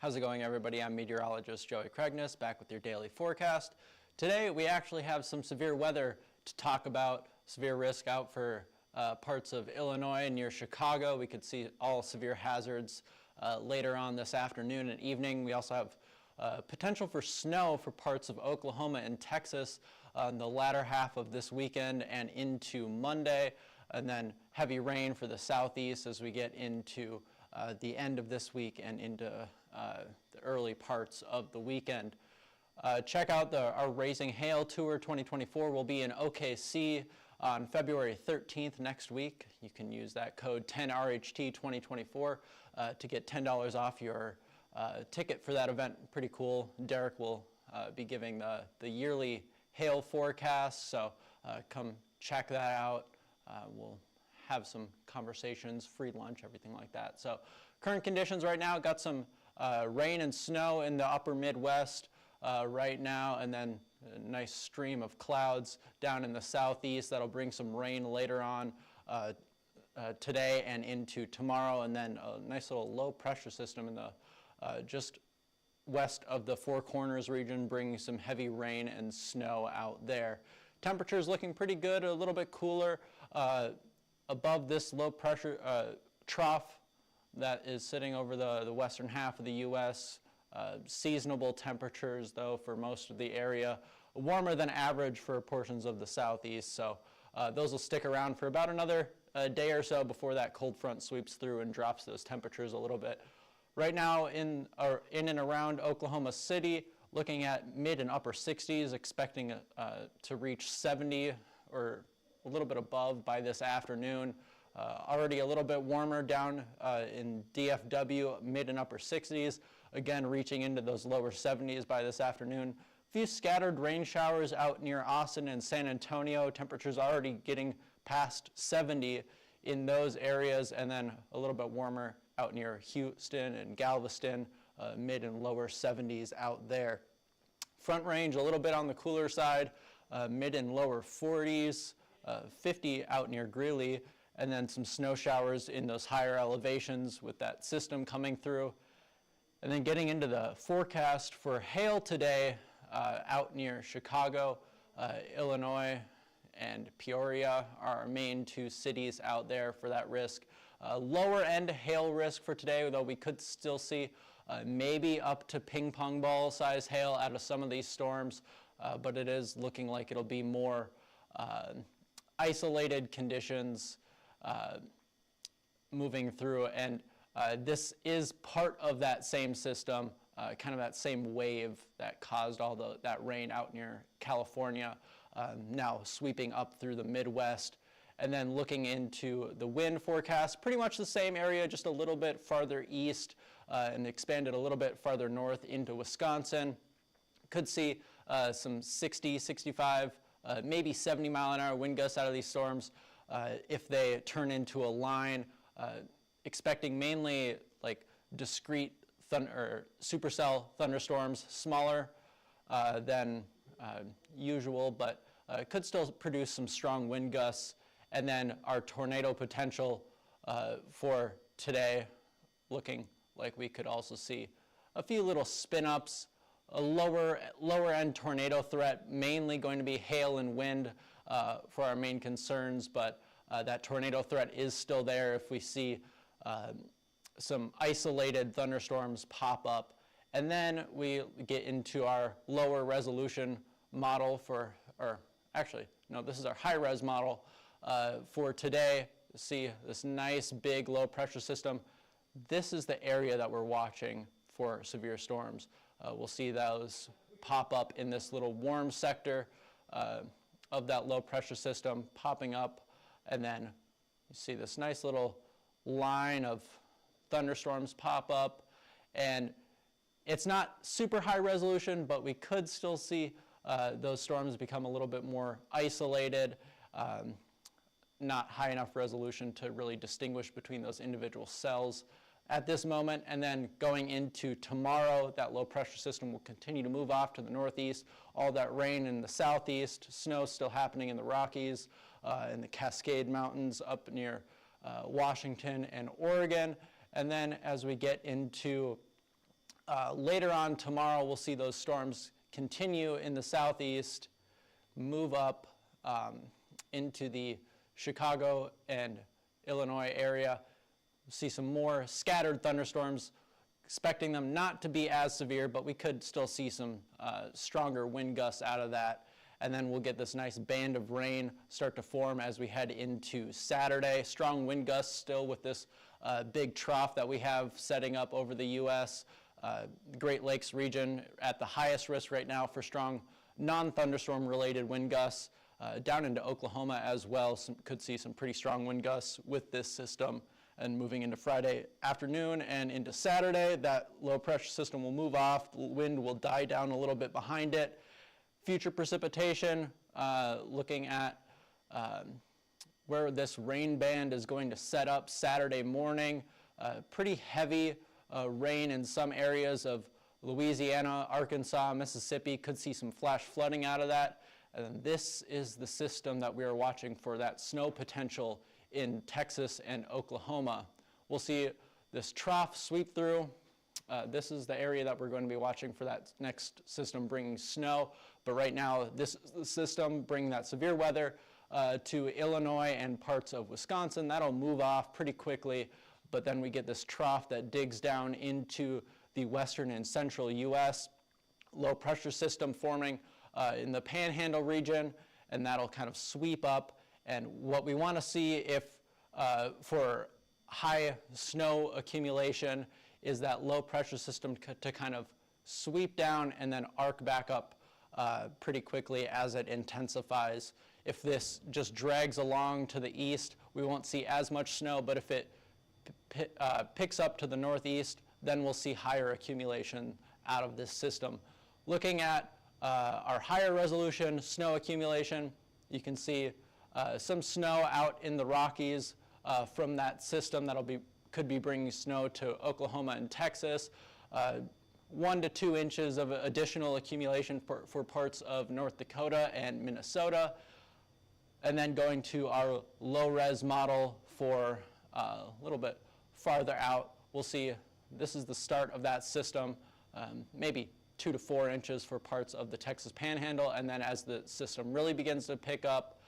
How's it going, everybody? I'm meteorologist Joey Kregness, back with your daily forecast. Today, we actually have some severe weather to talk about. Severe risk out for parts of Illinois and near Chicago. We could see all severe hazards later on this afternoon and evening. We also have potential for snow for parts of Oklahoma and Texas in the latter half of this weekend and into Monday, and then heavy rain for the southeast as we get into the end of this week and into the early parts of the weekend. Check out our Raising Hail Tour 2024. Will be in OKC on February 13th next week. You can use that code 10RHT2024 to get $10 off your ticket for that event. Pretty cool. Derek will be giving the yearly hail forecast, so come check that out. We'll have some conversations, free lunch, everything like that. So current conditions right now, got some rain and snow in the upper Midwest right now, and then a nice stream of clouds down in the southeast that'll bring some rain later on today and into tomorrow, and then a nice little low pressure system in the just west of the Four Corners region, bringing some heavy rain and snow out there. Temperatures looking pretty good, a little bit cooler above this low pressure trough that is sitting over the western half of the U.S. Seasonable temperatures, though, for most of the area. Warmer than average for portions of the southeast, so those will stick around for about another day or so before that cold front sweeps through and drops those temperatures a little bit. Right now in and around Oklahoma City, looking at mid and upper 60s, expecting to reach 70 or a little bit above by this afternoon. Already a little bit warmer down in DFW, mid and upper 60s. Again, reaching into those lower 70s by this afternoon. A few scattered rain showers out near Austin and San Antonio. Temperatures already getting past 70 in those areas, and then a little bit warmer out near Houston and Galveston, mid and lower 70s out there. Front Range a little bit on the cooler side, mid and lower 40s, 50 out near Greeley, and then some snow showers in those higher elevations with that system coming through. And then getting into the forecast for hail today out near Chicago, Illinois, and Peoria are our main two cities out there for that risk. Lower end hail risk for today, though we could still see maybe up to ping pong ball size hail out of some of these storms, but it is looking like it'll be more isolated conditions moving through, and this is part of that same system, kind of that same wave that caused all that rain out near California, now sweeping up through the Midwest. And then looking into the wind forecast, pretty much the same area, just a little bit farther east and expanded a little bit farther north into Wisconsin. Could see some 60, 65, maybe 70 mile an hour wind gusts out of these storms if they turn into a line. Expecting mainly like discrete supercell thunderstorms, smaller than usual, but could still produce some strong wind gusts. And then our tornado potential for today, looking like we could also see a few little spin-ups, a lower end tornado threat, mainly going to be hail and wind for our main concerns, but that tornado threat is still there if we see some isolated thunderstorms pop up. And then we get into our lower resolution model this is our high-res model for today. See this nice big low pressure system. This is the area that we're watching for severe storms. We'll see those pop up in this little warm sector of that low pressure system popping up, and then you see this nice little line of thunderstorms pop up, and it's not super high resolution, but we could still see those storms become a little bit more isolated, not high enough resolution to really distinguish between those individual cells at this moment. And then going into tomorrow, that low pressure system will continue to move off to the northeast. All that rain in the southeast, snow still happening in the Rockies, in the Cascade Mountains up near Washington and Oregon. And then as we get into Later on tomorrow, we'll see those storms continue in the southeast, move up into the Chicago and Illinois area. We'll see some more scattered thunderstorms, expecting them not to be as severe, but we could still see some stronger wind gusts out of that. And then we'll get this nice band of rain start to form as we head into Saturday. Strong wind gusts still with this big trough that we have setting up over the U.S. The Great Lakes region at the highest risk right now for strong non-thunderstorm related wind gusts. Down into Oklahoma as well, could see some pretty strong wind gusts with this system. And moving into Friday afternoon and into Saturday, that low pressure system will move off. The wind will die down a little bit behind it. Future precipitation, looking at where this rain band is going to set up Saturday morning. Pretty heavy rain in some areas of Louisiana, Arkansas, Mississippi. Could see some flash flooding out of that. And this is the system that we are watching for that snow potential in Texas and Oklahoma. We'll see this trough sweep through. This is the area that we're going to be watching for that next system bringing snow. But right now, this is the system bringing that severe weather to Illinois and parts of Wisconsin. That'll move off pretty quickly, but then we get this trough that digs down into the western and central U.S. Low pressure system forming in the Panhandle region, and that'll kind of sweep up. And what we want to see if for high snow accumulation is that low pressure system to kind of sweep down and then arc back up pretty quickly as it intensifies. If this just drags along to the east, we won't see as much snow, but if it picks up to the northeast, then we'll see higher accumulation out of this system. Looking at our higher resolution snow accumulation, you can see some snow out in the Rockies from that system could be bringing snow to Oklahoma and Texas. 1 to 2 inches of additional accumulation for parts of North Dakota and Minnesota. And then going to our low-res model for a little bit farther out, we'll see this is the start of that system, maybe 2 to 4 inches for parts of the Texas Panhandle, and then as the system really begins to pick up,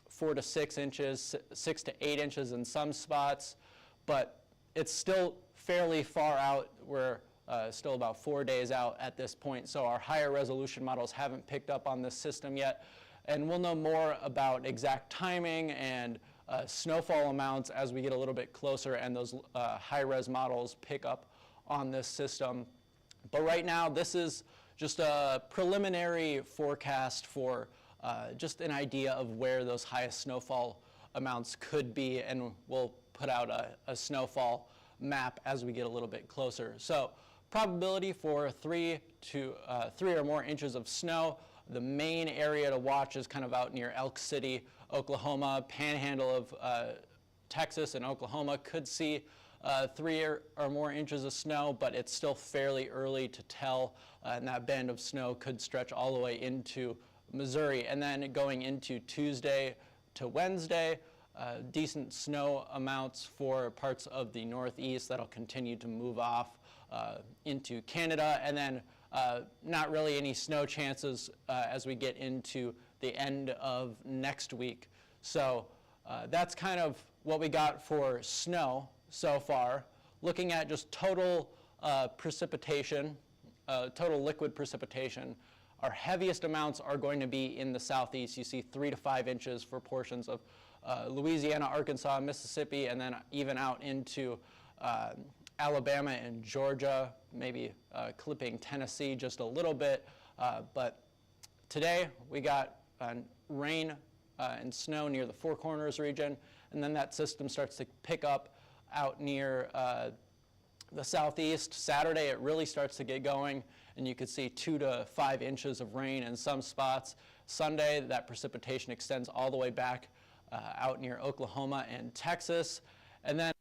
4 to 6 inches, 6 to 8 inches in some spots, but it's still fairly far out. We're still about 4 days out at this point, so our higher resolution models haven't picked up on this system yet, and we'll know more about exact timing and snowfall amounts as we get a little bit closer and those high-res models pick up on this system. But right now, this is just a preliminary forecast for just an idea of where those highest snowfall amounts could be, and we'll put out a snowfall map as we get a little bit closer. So probability for 3 or more inches of snow. The main area to watch is kind of out near Elk City, Oklahoma. Panhandle of Texas and Oklahoma could see 3 or more inches of snow, but it's still fairly early to tell, and that band of snow could stretch all the way into Missouri. And then going into Tuesday to Wednesday, decent snow amounts for parts of the Northeast that'll continue to move off into Canada, and then not really any snow chances as we get into the end of next week. So that's kind of what we got for snow so far. Looking at just total precipitation, total liquid precipitation, our heaviest amounts are going to be in the southeast. You see 3 to 5 inches for portions of Louisiana, Arkansas, Mississippi, and then even out into Alabama and Georgia, maybe clipping Tennessee just a little bit. But today we got rain and snow near the Four Corners region, and then that system starts to pick up out near the southeast. Saturday it really starts to get going, and you could see 2 to 5 inches of rain in some spots. Sunday, that precipitation extends all the way back out near Oklahoma and Texas. And then